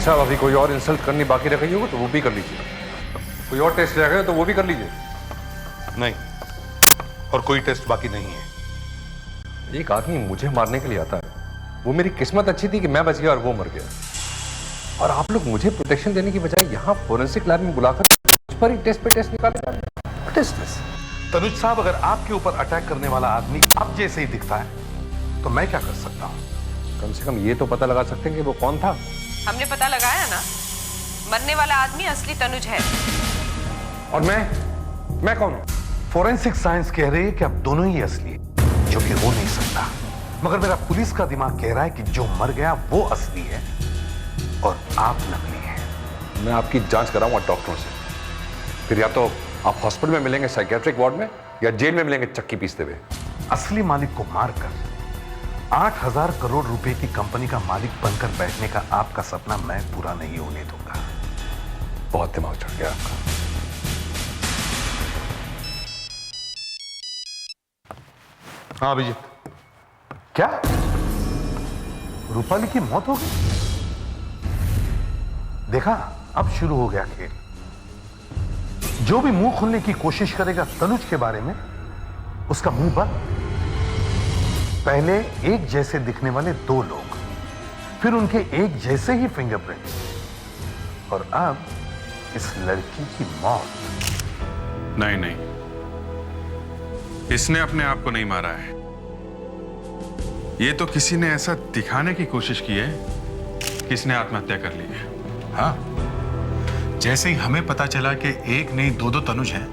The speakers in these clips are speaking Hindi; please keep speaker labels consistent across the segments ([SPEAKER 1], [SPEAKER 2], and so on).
[SPEAKER 1] साहब अभी कोई और इंसल्ट करनी बाकी रह गई होगी तो वो भी कर लीजिए। कोई और टेस्ट रह गए तो वो भी कर लीजिए।
[SPEAKER 2] नहीं, और कोई टेस्ट बाकी नहीं है।
[SPEAKER 1] एक आदमी मुझे मारने के लिए आता है, वो मेरी किस्मत अच्छी थी कि मैं बच गया और वो मर गया, और आप लोग मुझे प्रोटेक्शन देने की बजाय यहाँ फोरेंसिक लैब में बुलाकर मुझ पर ही टेस्ट पे टेस्ट निकाले जा रहे हैं। What is this?
[SPEAKER 2] तनुज साहब, अगर आपके ऊपर अटैक करने वाला आदमी आप जैसे ही दिखता है तो मैं क्या कर सकता हूँ?
[SPEAKER 1] कम से कम ये तो पता लगा सकते हैं कि वो कौन था।
[SPEAKER 3] हमने पता लगाया ना, मरने वाला आदमी असली तनुज है।
[SPEAKER 1] और मैं कौन हूँ?
[SPEAKER 2] फोरेंसिक साइंस कह रही है कि आप दोनों ही असली है, जो कि हो नहीं सकता। मगर मेरा पुलिस का दिमाग कह रहा है कि जो मर गया वो असली है और आप नकली हैं।
[SPEAKER 1] मैं आपकी जांच कराऊंगा डॉक्टरों से, फिर या तो आप हॉस्पिटल में मिलेंगे साइकियाट्रिक वार्ड में, या जेल में मिलेंगे चक्की पीसते हुए।
[SPEAKER 2] असली मालिक को मारकर 8,000 करोड़ रुपए की कंपनी का मालिक बनकर बैठने का आपका सपना मैं पूरा नहीं होने दूंगा।
[SPEAKER 1] बहुत दिमाग चढ़ गया आपका।
[SPEAKER 2] हाँ अभिजीत, क्या रूपाली की मौत हो गई? देखा, अब शुरू हो गया खेल। जो भी मुंह खोलने की कोशिश करेगा तनुज के बारे में, उसका मुंह बंद। पहले एक जैसे दिखने वाले 2 लोग, फिर उनके एक जैसे ही फिंगरप्रिंट्स, और अब इस लड़की की मौत।
[SPEAKER 4] नहीं, इसने अपने आप को नहीं मारा है। ये तो किसी ने ऐसा दिखाने की कोशिश की है कि इसने आत्महत्या कर ली है।
[SPEAKER 5] हाँ, जैसे ही हमें पता चला कि एक नहीं 2 तनुज हैं,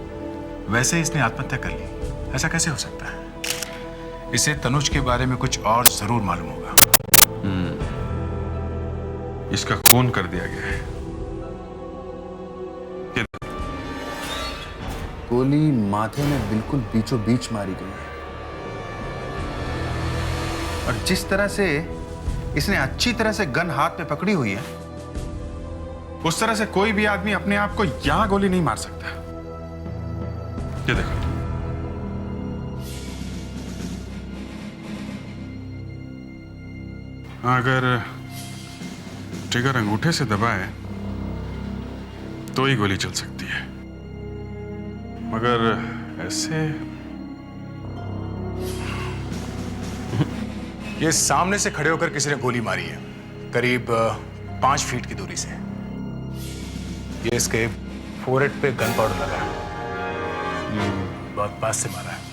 [SPEAKER 5] वैसे ही इसने आत्महत्या कर ली। ऐसा कैसे हो सकता है? इसे तनुज के बारे में कुछ और जरूर मालूम होगा।
[SPEAKER 4] इसका खून कर दिया गया है।
[SPEAKER 6] गोली माथे में बिल्कुल बीचों बीच मारी गई है, और जिस तरह से इसने अच्छी तरह से गन हाथ में पकड़ी हुई है,
[SPEAKER 4] उस तरह से कोई भी आदमी अपने आप को यहां गोली नहीं मार सकता। ये देखो, अगर ट्रिगर अंगूठे से दबाए तो ही गोली चल सकती है, मगर ऐसे
[SPEAKER 5] ये सामने से खड़े होकर किसी ने गोली मारी है, करीब 5 फीट की दूरी से। ये इसके फोरहेड पे गन पाउडर लगा है। बहुत पास से मारा है।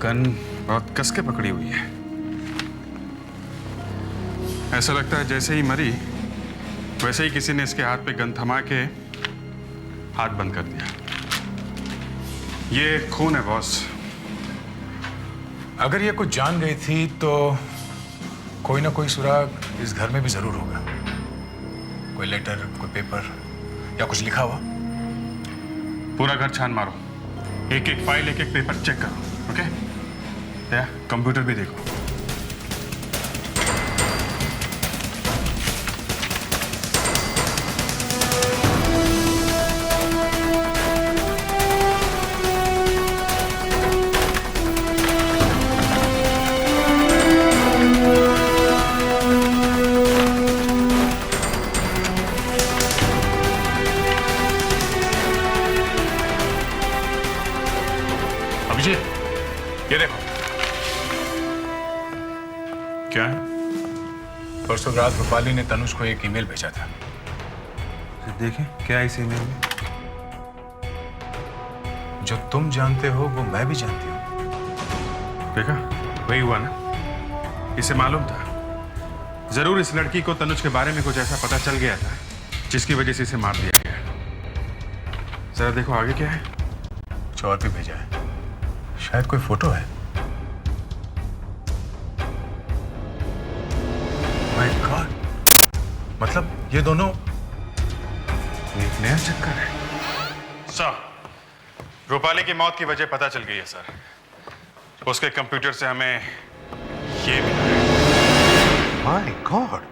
[SPEAKER 4] गन बहुत कस के पकड़ी हुई है। ऐसा लगता है जैसे ही मरी वैसे ही किसी ने इसके हाथ पे गन थमा के हाथ बंद कर दिया। ये खून है बॉस।
[SPEAKER 5] अगर ये कुछ जान गई थी तो कोई ना कोई सुराग इस घर में भी जरूर होगा। कोई लेटर, कोई पेपर या कुछ लिखा हुआ।
[SPEAKER 4] पूरा घर छान मारो, एक एक फाइल, एक एक पेपर चेक करो। ओके? या कंप्यूटर भी देखो।
[SPEAKER 5] अभिजीत, ये देखो।
[SPEAKER 4] क्या है?
[SPEAKER 5] परसों रात रूपाली ने तनुज को एक ईमेल भेजा था।
[SPEAKER 4] देखें क्या है इस ईमेल में।
[SPEAKER 5] जो तुम जानते हो वो मैं भी जानती हूँ।
[SPEAKER 4] देखा, वही हुआ ना। इसे मालूम था जरूर इस लड़की को तनुज के बारे में कुछ ऐसा पता चल गया था जिसकी वजह से इसे मार दिया गया। जरा देखो आगे क्या है।
[SPEAKER 5] कुछ और भी भेजा है, शायद कोई फोटो है। माय गॉड, मतलब ये दोनों
[SPEAKER 4] एक नया चक्कर है। सर, रूपाली की मौत की वजह पता चल गई है सर। उसके कंप्यूटर से हमें ये मिला है।
[SPEAKER 2] माय गॉड,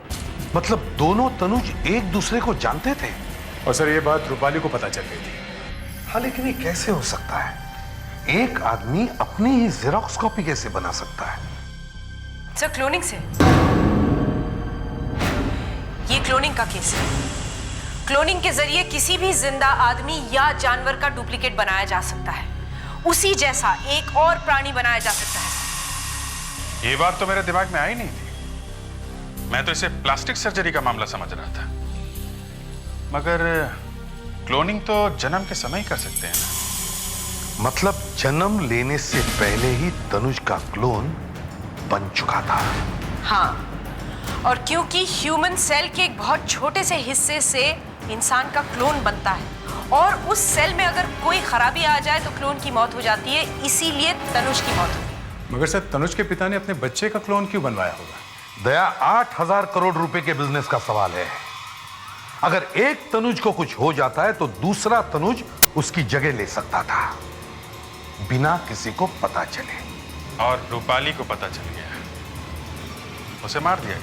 [SPEAKER 2] मतलब दोनों तनुज एक दूसरे को जानते थे।
[SPEAKER 5] और सर ये बात रूपाली को पता चल गई थी।
[SPEAKER 2] हाँ, लेकिन ये कैसे हो सकता है? एक आदमी अपनी ही जेरॉक्स कॉपी कैसे बना सकता है?
[SPEAKER 3] सर क्लोनिंग से। ये क्लोनिंग का केस है। क्लोनिंग के जरिए किसी भी जिंदा आदमी या जानवर का डुप्लीकेट बनाया जा सकता है, उसी जैसा एक और प्राणी बनाया जा सकता है।
[SPEAKER 4] ये बात तो मेरे दिमाग में आई नहीं थी। मैं तो इसे प्लास्टिक सर्जरी का मामला समझ रहा था, मगर क्लोनिंग तो जन्म के समय ही कर सकते हैं ना।
[SPEAKER 2] मतलब जन्म लेने से पहले ही तनुज का क्लोन बन चुका था।
[SPEAKER 3] हाँ, और क्योंकि ह्यूमन सेल के एक बहुत छोटे से हिस्से से इंसान का क्लोन बनता है और उस सेल में अगर कोई खराबी आ जाए तो क्लोन की मौत हो जाती है, इसीलिए तनुज की मौत हुई।
[SPEAKER 5] मगर सर तनुज के पिता ने अपने बच्चे का क्लोन क्यों बनवाया होगा?
[SPEAKER 2] दया, 8,000 करोड़ रुपए के बिजनेस का सवाल है। अगर एक तनुज को कुछ हो जाता है तो दूसरा तनुज उसकी जगह ले सकता था, बिना किसी को पता चले।
[SPEAKER 4] और रूपाली को पता चल गया, उसे मार दिया।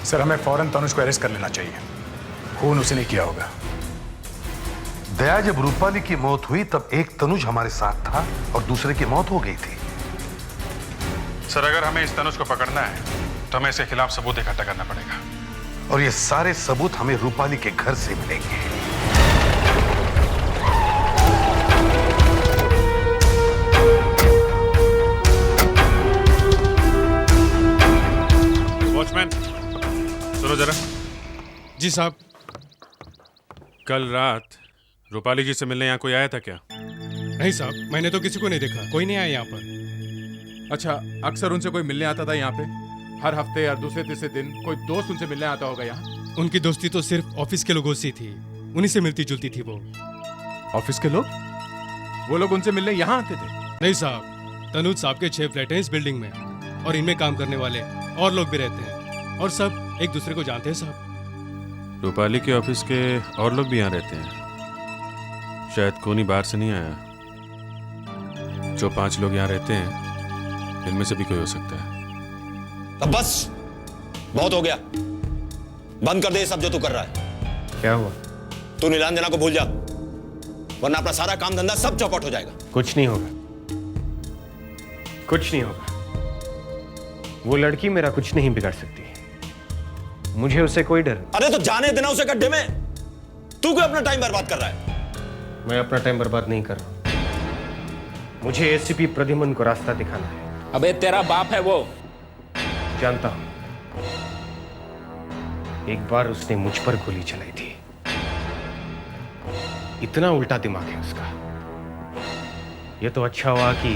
[SPEAKER 5] सर हमें फौरन तनुज को अरेस्ट कर लेना चाहिए। खून उसने नहीं किया होगा।
[SPEAKER 2] दया, जब रूपाली की मौत हुई तब एक तनुज हमारे साथ था और दूसरे की मौत हो गई थी।
[SPEAKER 4] सर अगर हमें इस तनुज को पकड़ना है तो हमें इसके खिलाफ सबूत इकट्ठा करना पड़ेगा,
[SPEAKER 2] और ये सारे सबूत हमें रूपाली के घर से मिलेंगे।
[SPEAKER 4] वॉचमैन सुनो जरा।
[SPEAKER 7] जी साहब।
[SPEAKER 4] कल रात रूपाली जी से मिलने यहाँ कोई आया था क्या?
[SPEAKER 7] नहीं साहब, मैंने तो किसी को नहीं देखा, कोई नहीं आया यहाँ पर।
[SPEAKER 8] अच्छा, अक्सर उनसे कोई मिलने आता था यहाँ पे? हर हफ्ते या दूसरे तीसरे दिन कोई दोस्त उनसे मिलने आता होगा यहाँ?
[SPEAKER 7] उनकी दोस्ती तो सिर्फ ऑफिस के लोगों से थी, उन्हीं से मिलती जुलती थी वो।
[SPEAKER 8] ऑफिस के लोग? वो लोग उनसे मिलने यहाँ आते थे?
[SPEAKER 7] नहीं साहब, तनुज साहब के 6 फ्लैट हैं इस बिल्डिंग में, और इनमें काम करने वाले और लोग भी रहते हैं, और सब एक दूसरे को जानते हैं साहब।
[SPEAKER 4] रूपाली के ऑफिस के और लोग भी यहाँ रहते हैं, शायद कोई बाहर से नहीं आया। जो 5 लोग यहाँ रहते हैं इनमें से भी कोई हो सकता है।
[SPEAKER 9] अब बस बहुत हो गया, बंद कर दे ये सब जो तू कर रहा है।
[SPEAKER 10] क्या हुआ?
[SPEAKER 9] तू नीलांजना को भूल जा, वरना अपना सारा काम धंधा सब चौपट हो जाएगा।
[SPEAKER 10] कुछ नहीं होगा, कुछ नहीं होगा। वो लड़की मेरा कुछ नहीं बिगाड़ सकती, मुझे उससे कोई डर नहीं।
[SPEAKER 9] अरे तो जाने देना उसे गड्ढे में, तू क्यों अपना टाइम बर्बाद कर रहा है?
[SPEAKER 10] मैं अपना टाइम बर्बाद नहीं कर रहा, मुझे एसीपी प्रद्युमन को रास्ता दिखाना है।
[SPEAKER 11] अबे तेरा बाप है वो।
[SPEAKER 10] जानता हूं, एक बार उसने मुझ पर गोली चलाई थी। इतना उल्टा दिमाग है उसका। यह तो अच्छा हुआ कि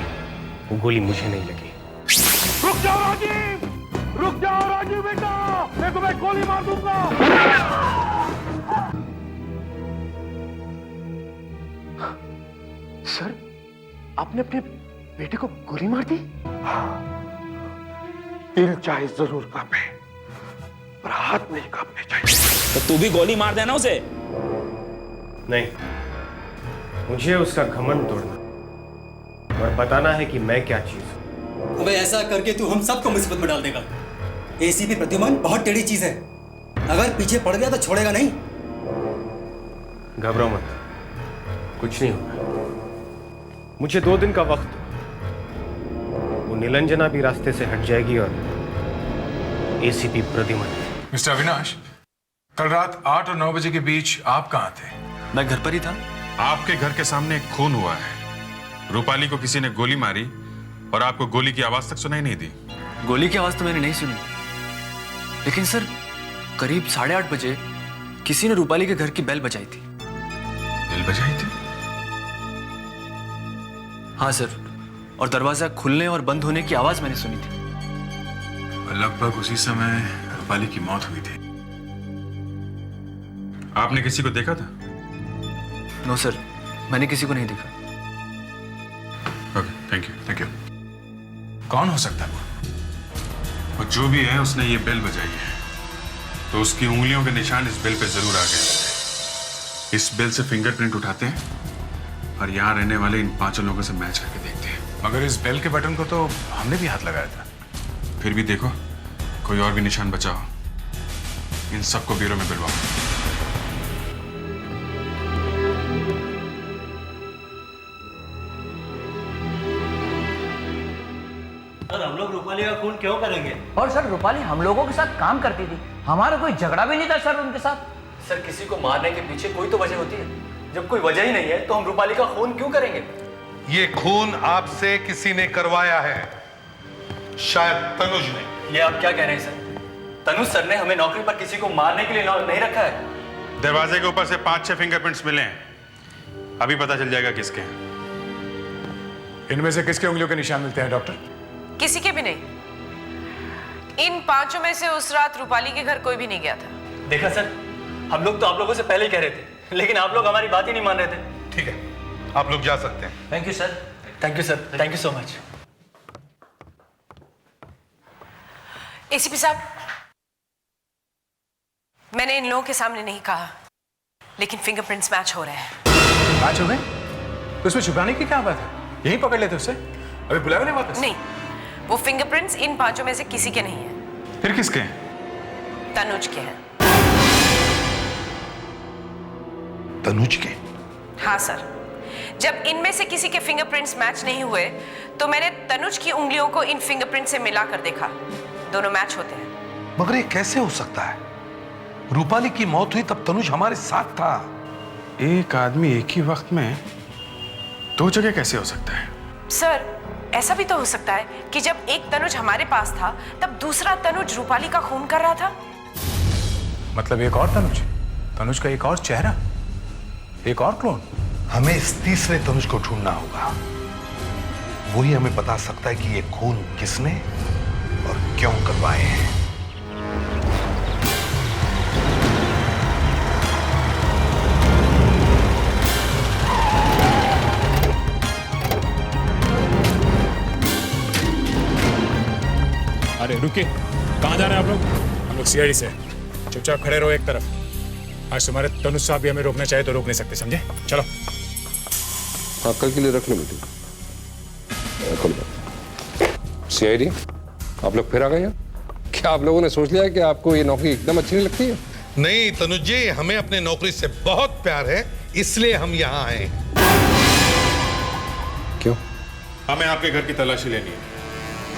[SPEAKER 10] वो गोली मुझे नहीं लगी।
[SPEAKER 1] रुक जाओ राजीव, रुक जाओ राजीव बेटा, मैं तुम्हें गोली मार दूंगा।
[SPEAKER 12] सर, आपने अपने बेटे को गोली मार दी? दिल चाहे जरूर कांपे, पर हाथ नहीं कांपने चाहिए।
[SPEAKER 11] तो तू भी गोली मार देना उसे।
[SPEAKER 10] नहीं, मुझे उसका घमंड तोड़ना और बताना है कि मैं क्या चीज हूं।
[SPEAKER 13] अबे ऐसा करके तू हम सबको मुसीबत में डाल देगा। एसीपी प्रद्युमन बहुत टेढ़ी चीज है, अगर पीछे पड़ गया तो छोड़ेगा नहीं।
[SPEAKER 10] घबराओ मत, कुछ नहीं होगा। मुझे 2 दिन का वक्त दो। वो नीलांजना भी रास्ते से हट जाएगी और एसीपी प्रद्युमन।
[SPEAKER 5] मिस्टर अविनाश, कल रात 8 और 9 बजे के बीच आप कहां थे?
[SPEAKER 11] मैं घर पर ही था।
[SPEAKER 4] आपके घर के सामने एक खून हुआ है। रूपाली को किसी ने गोली मारी और आपको गोली की आवाज तक सुनाई नहीं दी।
[SPEAKER 11] गोली की आवाज तो मैंने नहीं सुनी, लेकिन सर करीब 8:30 बजे किसी ने रूपाली के घर की बेल बजाई थी।
[SPEAKER 4] बेल बजाई थी?
[SPEAKER 11] हाँ सर, और दरवाजा खुलने और बंद होने की आवाज मैंने सुनी थी।
[SPEAKER 4] लगभग उसी समय रूपाली की मौत हुई थी। आपने किसी को देखा था?
[SPEAKER 11] नो सर, मैंने किसी को नहीं देखा।
[SPEAKER 4] Okay, thank you, thank you.
[SPEAKER 5] कौन हो सकता है वो?
[SPEAKER 4] और जो भी है उसने ये बेल बजाई है, तो उसकी उंगलियों के निशान इस बेल पे जरूर आ गए। इस बेल से फिंगरप्रिंट उठाते हैं और यहाँ रहने वाले इन 5 लोगों से मैच करके देखते हैं।
[SPEAKER 5] मगर इस बेल के बटन को तो हमने भी हाथ लगाया था।
[SPEAKER 4] फिर भी देखो, कोई और भी निशान बचा हो। इन सबको ब्यूरो में बुलवाओ।
[SPEAKER 13] सर हम लोग रूपाली का खून क्यों करेंगे?
[SPEAKER 11] और सर रूपाली हम लोगों के साथ काम करती थी, हमारा कोई झगड़ा भी नहीं था सर उनके साथ। सर किसी को मारने के पीछे कोई तो वजह होती है, जब कोई वजह ही नहीं है तो हम रूपाली का खून क्यों करेंगे?
[SPEAKER 2] ये खून आपसे किसी ने करवाया है, शायद तनुज ने।
[SPEAKER 11] ये आप क्या कह रहे हैं सर? तनुज सर ने हमें नौकरी पर किसी को मारने के लिए नहीं रखा है।
[SPEAKER 4] दरवाजे के ऊपर से 5-6 फिंगरप्रिंट्स मिले हैं, अभी पता चल जाएगा किसके हैं।
[SPEAKER 5] इनमें से किसके उंगलियों के निशान मिलते हैं डॉक्टर?
[SPEAKER 3] किसी के भी नहीं। इन 5 में से उस रात रूपाली के घर कोई भी नहीं गया था।
[SPEAKER 11] देखा सर, हम लोग तो आप लोगों से पहले ही कह रहे थे, लेकिन आप लोग हमारी बात ही नहीं मान रहे थे।
[SPEAKER 2] ठीक है, आप लोग जा सकते हैं।
[SPEAKER 11] Thank you sir. Thank you sir, thank you so much.
[SPEAKER 3] ACP साहब, मैंने इन लोगों के सामने नहीं कहा, लेकिन फिंगरप्रिंट्स मैच हो रहे हैं।
[SPEAKER 5] मैच हो गए? तो उसमें छुपाने की क्या बात है? यहीं पकड़ लेते उससे। अभी बुलाया नहीं वापस?
[SPEAKER 3] नहीं, वो फिंगरप्रिंट्स इन 5 में से किसी के नहीं है।
[SPEAKER 4] फिर किसके हैं?
[SPEAKER 3] तनुज के हैं।
[SPEAKER 2] तनुज के?
[SPEAKER 3] हाँ सर, जब इनमें से किसी के फिंगरप्रिंट्स मैच नहीं हुए तो मैंने तनुज की उंगलियों को इन फिंगरप्रिंट से मिलाकर देखा, दोनों मैच होते हैं।
[SPEAKER 2] मगर ये कैसे हो सकता है? रूपाली की मौत हुई तब तनुज हमारे साथ था।
[SPEAKER 4] एक आदमी एक ही वक्त में 2 जगह कैसे हो सकता है?
[SPEAKER 3] सर, ऐसा भी तो हो सकता है कि जब एक तनुज हमारे पास था तब दूसरा तनुज रूपाली का खून कर रहा था।
[SPEAKER 5] मतलब एक और तनुज, तनुज का एक और चेहरा, एक और क्लोन।
[SPEAKER 2] हमें इस तीसरे तनुज को ढूंढना होगा। वही हमें बता सकता है कि ये खून किसने और क्यों करवाए हैं।
[SPEAKER 5] अरे रुकिए, कहाँ जा रहे हैं आप लोग? हम लोग सीआईडी से। चुपचाप खड़े रहो एक तरफ। आज तुम्हारे तनुज साहब भी हमें रोकना चाहे तो रोक नहीं सकते, समझे? चलो।
[SPEAKER 1] हाँ, कल के लिए रख लो मीटिंग। कल सीआईडी आप लोग फिर आ गए? क्या आप लोगों ने सोच लिया कि आपको ये नौकरी एकदम अच्छी नहीं लगती है?
[SPEAKER 2] नहीं तनुज जी, हमें अपने नौकरी से बहुत प्यार है, इसलिए हम यहाँ आए।
[SPEAKER 1] क्यों?
[SPEAKER 4] हमें आपके घर की तलाशी लेनी है।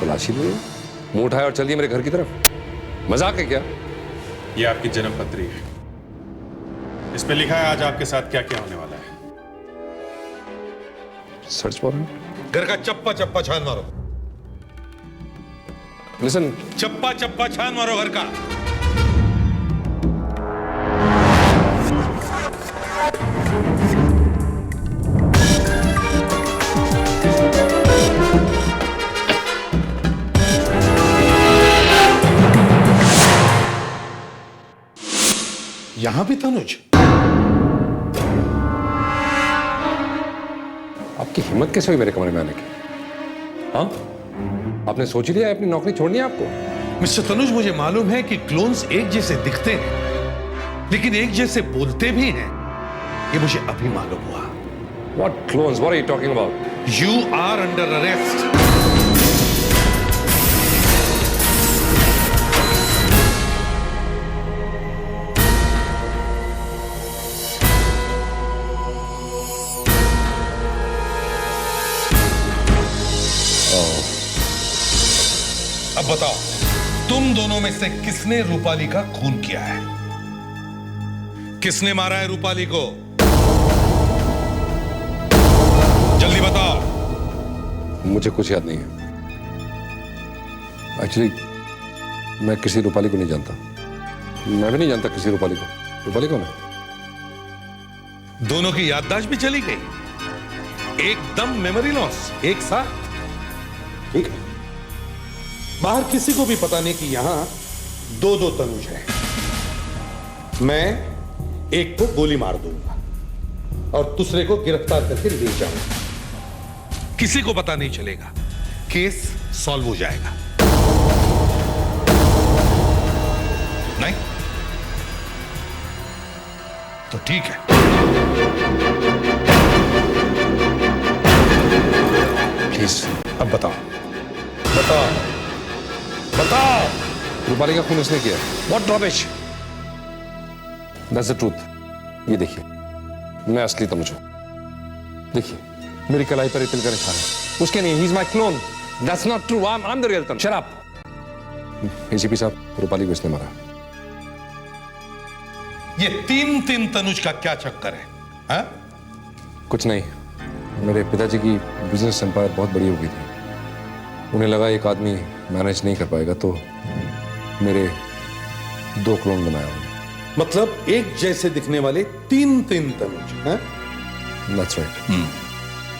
[SPEAKER 1] तलाशी लीजिए, मुंह उठाए और चलिए मेरे घर की तरफ। मजाक है क्या?
[SPEAKER 4] ये आपकी जन्म पत्री है, इस पे लिखा है आज आपके साथ क्या क्या होने वाला है।
[SPEAKER 1] Search warrant?
[SPEAKER 2] घर का चप्पा चप्पा छान मारो।
[SPEAKER 1] लिसन,
[SPEAKER 2] चप्पा चप्पा छान मारो घर का। यहां भी तनुज?
[SPEAKER 1] आपकी हिम्मत कैसे हुई मेरे कमरे में आने की? हाँ, आपने सोच ही लिया है अपनी नौकरी छोड़नी है आपको?
[SPEAKER 2] मिस्टर तनुज, मुझे मालूम है कि क्लोन्स एक जैसे दिखते हैं लेकिन एक जैसे बोलते भी हैं। ये मुझे अभी मालूम हुआ।
[SPEAKER 1] What clones? What are you talking about?
[SPEAKER 2] You are under arrest. अब बताओ, तुम दोनों में से किसने रूपाली का खून किया है? किसने मारा है रूपाली को? जल्दी बताओ।
[SPEAKER 1] मुझे कुछ याद नहीं है। एक्चुअली मैं किसी रूपाली को नहीं जानता। मैं भी नहीं जानता किसी रूपाली को। रूपाली कौन है?
[SPEAKER 2] दोनों की याददाश्त भी चली गई, एकदम मेमोरी लॉस एक साथ। ठीक है, बाहर किसी को भी पता नहीं कि यहां दो दो तनुज हैं। मैं एक को गोली मार दूंगा और दूसरे को गिरफ्तार करके ले जाऊंगा। किसी को पता नहीं चलेगा, केस सॉल्व हो जाएगा। नहीं तो ठीक है।
[SPEAKER 1] प्लीज
[SPEAKER 2] अब बताओ, बताओ, बताओ।
[SPEAKER 1] रूपाली का खून इसने किया। What rubbish! That's the truth. ये देखिए, मैं असली तनुज हूं। देखिए, मेरी कलाई पर तिल का निशान है। उसके नहीं, he's my clone. That's not true. I'm the real Tanuj. Shut up. ACP साहब, रूपाली को इसने मारा।
[SPEAKER 2] ये तीन तनुज का क्या चक्कर है? हा?
[SPEAKER 1] कुछ नहीं, मेरे पिताजी की बिजनेस एम्पायर बहुत बड़ी हो गई थी। उन्हें लगा एक आदमी मैनेज नहीं कर पाएगा, तो मेरे 2 क्लोन बनाया उन्हें।
[SPEAKER 2] मतलब एक जैसे दिखने वाले तीन तनुज हैं?
[SPEAKER 1] That's right.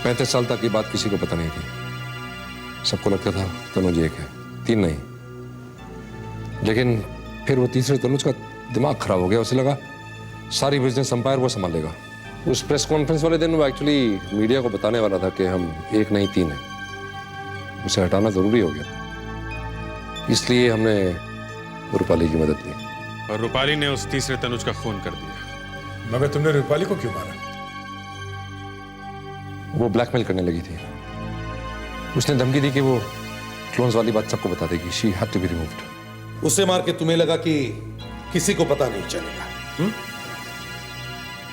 [SPEAKER 1] 35 साल तक ये बात किसी को पता नहीं थी। सबको लगता था तनुज एक है, 3 नहीं। लेकिन फिर वो तीसरे तनुज का दिमाग खराब हो गया। उसे लगा सारी बिजनेस एम्पायर वो संभाल लेगा। उस प्रेस कॉन्फ्रेंस वाले दिन वो एक्चुअली मीडिया को बताने वाला था कि हम एक नहीं 3 हैं। उसे हटाना जरूरी हो गया, इसलिए हमने रूपाली की मदद ली।
[SPEAKER 4] और रूपाली ने उस तीसरे तनुज का खून कर दिया।
[SPEAKER 5] मगर तुमने रूपाली को क्यों मारा?
[SPEAKER 1] वो ब्लैकमेल करने लगी थी। उसने धमकी दी कि वो क्लोन्स वाली बात सबको बता देगी। She had to be removed.
[SPEAKER 2] उसे मार के तुम्हें लगा कि किसी को पता नहीं चलेगा।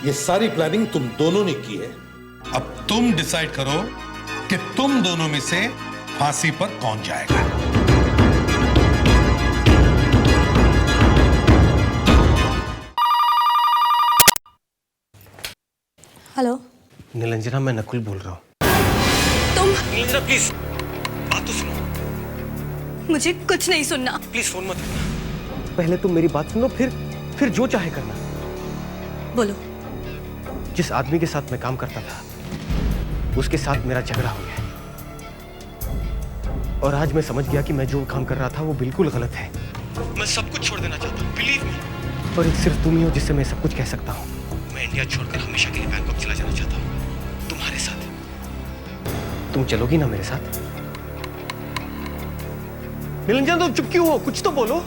[SPEAKER 2] ये सारी प्लानिंग तुम दोनों ने की है। अब तुम डिसाइड करो कि तुम दोनों में से फांसी पर कौन जाएगा।
[SPEAKER 14] हेलो
[SPEAKER 10] निलंजना, मैं नकुल बोल रहा हूँ।
[SPEAKER 14] तुम?
[SPEAKER 10] निलंजना प्लीज बात तो सुनो।
[SPEAKER 14] मुझे कुछ नहीं सुनना।
[SPEAKER 10] प्लीज फोन मत करना। पहले तुम मेरी बात सुनो, फिर जो चाहे करना।
[SPEAKER 14] बोलो।
[SPEAKER 10] जिस आदमी के साथ मैं काम करता था, उसके साथ मेरा झगड़ा हो गया। और आज मैं समझ गया कि मैं जो काम कर रहा था वो बिल्कुल गलत है। मैं सब कुछ छोड़ देना चाहता हूँ, बिलीव मी। और एक सिर्फ तुम ही हो जिससे मैं सब कुछ कह सकता हूँ। मैं इंडिया छोड़कर हमेशा के लिए बैंकॉक चला जाना चाहता हूँ, तुम्हारे साथ। तुम चलोगी ना मेरे साथ? निलंजन, तुम चुप क्यों हो? कुछ तो बोलो।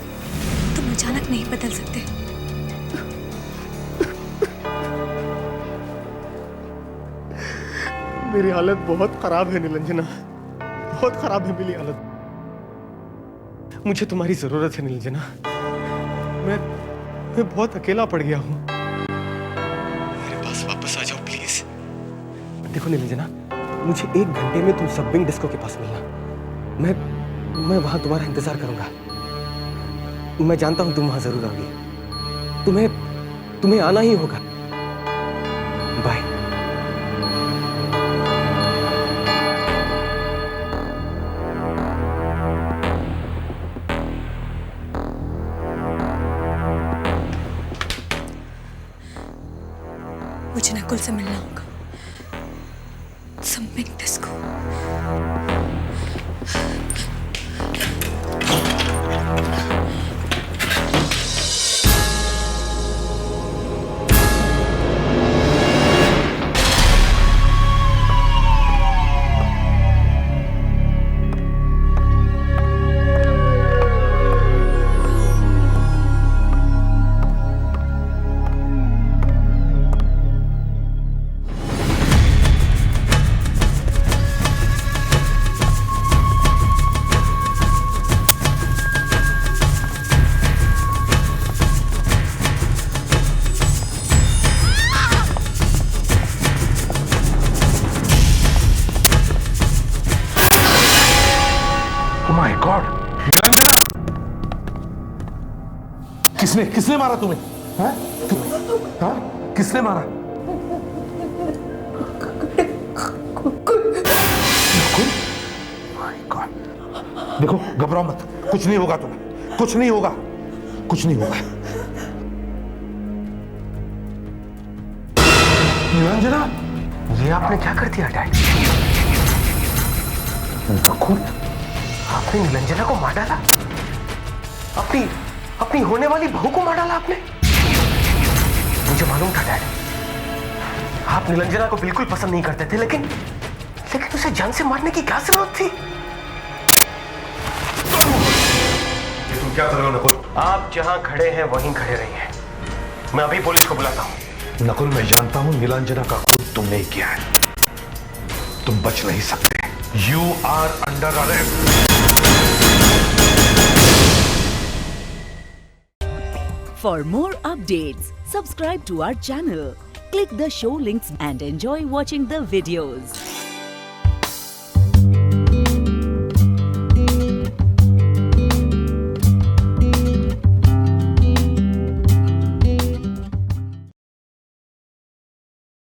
[SPEAKER 14] तुम अचानक नहीं बदल सकते।
[SPEAKER 10] मेरी हालत बहुत खराब है निलंजना, बहुत खराब है मेरी हालत। मुझे तुम्हारी जरूरत है निलंजना। मैं बहुत अकेला पड़ गया हूं। मेरे पास वापस आ जाओ प्लीज। देखो निलंजना, मुझे 1 घंटे में तुम सब्बिंग डिस्को के पास मिलना। मैं वहां तुम्हारा इंतजार करूंगा। मैं जानता हूं तुम वहां जरूर आओगी। तुम्हें आना ही होगा। बाय।
[SPEAKER 14] मुझे नकुल से मिलना होगा। सब्बिंग डिस्को।
[SPEAKER 2] किसने मारा तुम्हें? हाँ? हाँ? किसने मारा? देखो, घबराओ मत, कुछ नहीं होगा तुम्हें, कुछ नहीं होगा, कुछ नहीं होगा। निरंजना,
[SPEAKER 10] ये आपने क्या कर दिया डैड? आपने निलंजना को मार डाला? अपनी होने वाली बहू को मार डाला आपने? मुझे मालूम था डैड, आप निलंजना को बिल्कुल पसंद नहीं करते थे, लेकिन उसे जान से मारने की क्या जरूरत थी?
[SPEAKER 2] तुम क्या कर रहे हो नकुल?
[SPEAKER 10] आप जहां खड़े हैं वहीं खड़े रहिए। मैं अभी पुलिस को बुलाता हूं।
[SPEAKER 2] नकुल, मैं जानता हूं निरंजना का खून तुमने ही किया है। तुम बच नहीं सकते। You are under arrest.
[SPEAKER 15] For more updates, subscribe to our channel, click the show links and enjoy watching the videos.